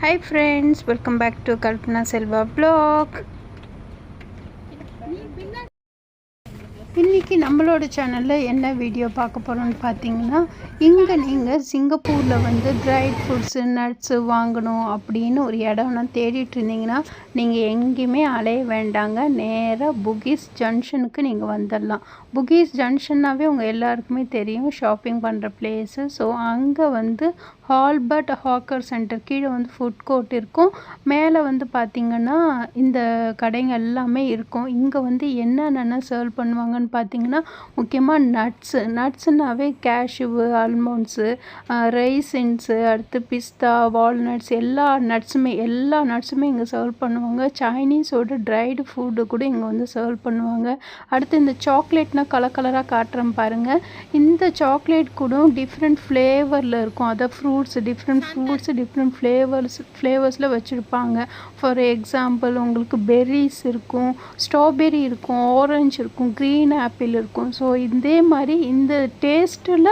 Hi friends, welcome back to Kalpana Selva vlog. இன்றைக்கி நம்மளோட சேனலில் என்ன வீடியோ பார்க்க போகிறோன்னு பார்த்தீங்கன்னா, இங்கே நீங்கள் சிங்கப்பூரில் வந்து ட்ரைட் ஃப்ரூட்ஸு நட்ஸு வாங்கணும் அப்படின்னு ஒரு இடம்லாம் தேடிட்டு இருந்தீங்கன்னா, நீங்கள் எங்கேயுமே அலைய வேண்டாங்க. நேராக புகீஸ் ஜங்ஷனுக்கு நீங்கள் வந்துடலாம். புகீஸ் ஜங்ஷன்னாவே உங்கள் எல்லாருக்குமே தெரியும், ஷாப்பிங் பண்ணுற பிளேஸு. ஸோ அங்கே வந்து ஹால்பர்ட் ஹாக்கர் சென்டர் கீழே வந்து ஃபுட் கோர்ட் இருக்கும். மேலே வந்து பார்த்திங்கன்னா இந்த கடைங்க எல்லாமே இருக்கும். இங்கே வந்து என்னென்ன சர்வ் பண்ணுவாங்கன்னு பார்த்திங்கன்னா, முக்கியமாக நட்ஸுனாவே கேஷ்யூவு, ஆல்மண்ட்ஸு, ரைசின்ஸு, அடுத்து பிஸ்தா, வால்நட்ஸ் எல்லா நட்ஸுமே இங்கே சர்வ் பண்ணுவாங்க. சைனீஸோட ட்ரைடு ஃபுட்டு கூட இங்கே வந்து சர்வ் பண்ணுவாங்க. அடுத்து இந்த சாக்லேட்னால் கலராக காட்டுறேன் பாருங்கள். இந்த சாக்லேட் கூட டிஃப்ரெண்ட் ஃப்ளேவரில் இருக்கும். அதை டிஃப்ரெண்ட் ஃப்ளேவர்ஸில் வச்சுருப்பாங்க. ஃபார் எக்ஸாம்பிள் உங்களுக்கு பெர்ரிஸ் இருக்கும், ஸ்ட்ராபெரி இருக்கும், ஆரஞ்சு இருக்கும், க்ரீன் ஆப்பிள் இருக்கும். ஸோ இதே மாதிரி இந்த டேஸ்ட்டில்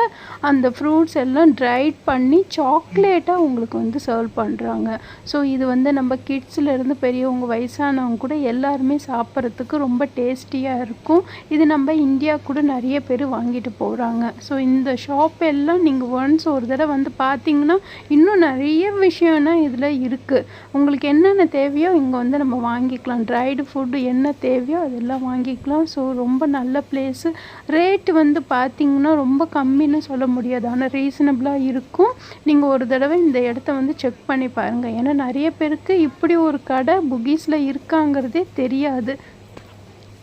அந்த ஃப்ரூட்ஸ் எல்லாம் ட்ரைட் பண்ணி சாக்லேட்டாக உங்களுக்கு வந்து சர்வ் பண்ணுறாங்க. ஸோ இது வந்து நம்ம கிட்ஸ்லேருந்து பெரியவங்க வயசானவங்க கூட எல்லாருமே சாப்பிட்றதுக்கு ரொம்ப டேஸ்டியாக இருக்கும். இது நம்ம இந்தியா கூட நிறைய பேர் வாங்கிட்டு போகிறாங்க. ஸோ இந்த ஷாப் எல்லாம் நீங்கள் ஒன்ஸ் ஒரு தடவை வந்து பார்த்தீங்கன்னா இன்னும் நிறைய விஷயம்னா இதில் இருக்குது. உங்களுக்கு என்னென்ன தேவையோ இங்கே வந்து நம்ம வாங்கிக்கலாம். ட்ரைடு ஃபுட்டு என்ன தேவையோ அதெல்லாம் வாங்கிக்கலாம். ஸோ ரொம்ப நல்ல பிளேஸு. ரேட்டு வந்து பார்த்திங்கன்னா ரொம்ப கம்மின்னு சொல்ல முடியாது, ஆனால் ரீசனபிளாக இருக்கும். நீங்கள் ஒரு தடவை இந்த இடத்த வந்து செக் பண்ணி பாருங்கள். ஏன்னா நிறைய பேருக்கு இப்படி ஒரு கடை புகீஸில் இருக்காங்கிறதே தெரியாது.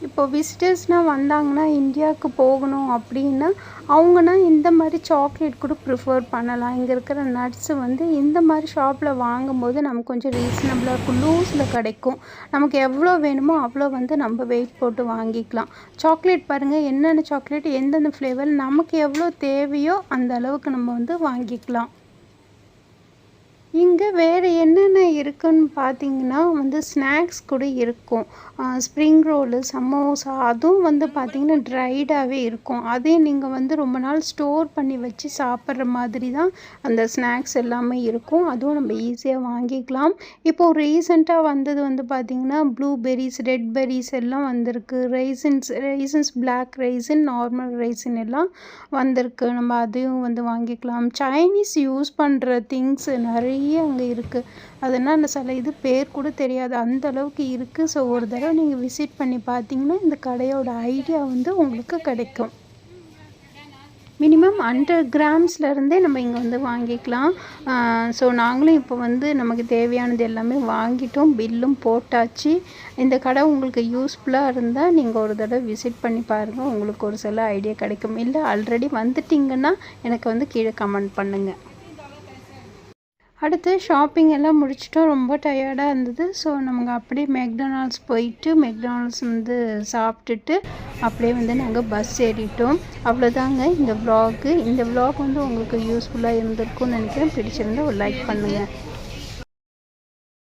இப்போ விசிட்டர்ஸ்னால் வந்தாங்கன்னா, இந்தியாவுக்கு போகணும் அப்படின்னா அவங்கன்னா இந்த மாதிரி சாக்லேட் கூட ப்ரிஃபர் பண்ணலாம். இங்கே இருக்கிற நட்ஸு வந்து இந்த மாதிரி ஷாப்பில் வாங்கும்போது நமக்கு கொஞ்சம் ரீசனபிளாக இருக்கும், லூஸில் கிடைக்கும். நமக்கு எவ்வளோ வேணுமோ அவ்வளோ வந்து நம்ம வெயிட் போட்டு வாங்கிக்கலாம். சாக்லேட் பாருங்கள், என்னென்ன சாக்லேட் எந்தெந்த ஃப்ளேவர் நமக்கு எவ்வளோ தேவையோ அந்த அளவுக்கு நம்ம வந்து வாங்கிக்கலாம். இங்கே வேறு என்னென்ன இருக்குதுன்னு பார்த்தீங்கன்னா வந்து ஸ்நாக்ஸ் கூட இருக்கும். ஸ்ப்ரிங் ரோலு, சமோசா அதுவும் வந்து பார்த்திங்கன்னா ட்ரைடாகவே இருக்கும். அதையும் நீங்கள் வந்து ரொம்ப நாள் ஸ்டோர் பண்ணி வச்சு சாப்பிட்ற மாதிரி தான் அந்த ஸ்நாக்ஸ் எல்லாமே இருக்கும். அதுவும் நம்ம ஈஸியாக வாங்கிக்கலாம். இப்போது ரீசெண்டாக வந்தது வந்து பார்த்திங்கன்னா ப்ளூபெர்ரிஸ், ரெட் பெர்ரிஸ் எல்லாம் வந்திருக்கு. Raisins black raisin, normal raisin எல்லாம் வந்திருக்கு. நம்ம அதையும் வந்து வாங்கிக்கலாம். சைனீஸ் யூஸ் பண்ணுற திங்ஸ் நிறைய அங்கே இருக்குது. அதனால் அந்த சில இது பேர் கூட தெரியாது, அந்த அளவுக்கு இருக்குது. ஸோ ஒரு தடவை நீங்கள் விசிட் பண்ணி பார்த்தீங்கன்னா இந்த கடையோட ஐடியா வந்து உங்களுக்கு கிடைக்கும். மினிமம் 100 கிராம்ஸ்லேருந்தே நம்ம இங்கே வந்து வாங்கிக்கலாம். ஸோ நாங்களும் இப்போ வந்து நமக்கு தேவையானது எல்லாமே வாங்கிட்டோம், பில்லும் போட்டாச்சு. இந்த கடை உங்களுக்கு யூஸ்ஃபுல்லாக இருந்தால் நீங்கள் ஒரு தடவை விசிட் பண்ணி பாருங்கள், உங்களுக்கு ஒரு சில ஐடியா கிடைக்கும். இல்லை ஆல்ரெடி வந்துட்டிங்கன்னா எனக்கு வந்து கீழே கமெண்ட் பண்ணுங்கள். அடுத்து ஷாப்பிங் எல்லாம் முடிச்சிட்டோம், ரொம்ப டயர்டாக இருந்தது. ஸோ நமக்கு அப்படியே மெக்டொனால்ட்ஸ் போயிட்டு மெக்டொனால்ட்ஸ் வந்து சாப்பிட்டுட்டு அப்படியே வந்து நாங்கள் பஸ் ஏறிட்டோம். அவ்வளோதாங்க இந்த விலாகு. இந்த விலாக் வந்து உங்களுக்கு யூஸ்ஃபுல்லாக இருந்திருக்கும்னு நினைக்கிறேன். பிடிச்சிருந்தா ஒரு லைக் பண்ணுங்கள்.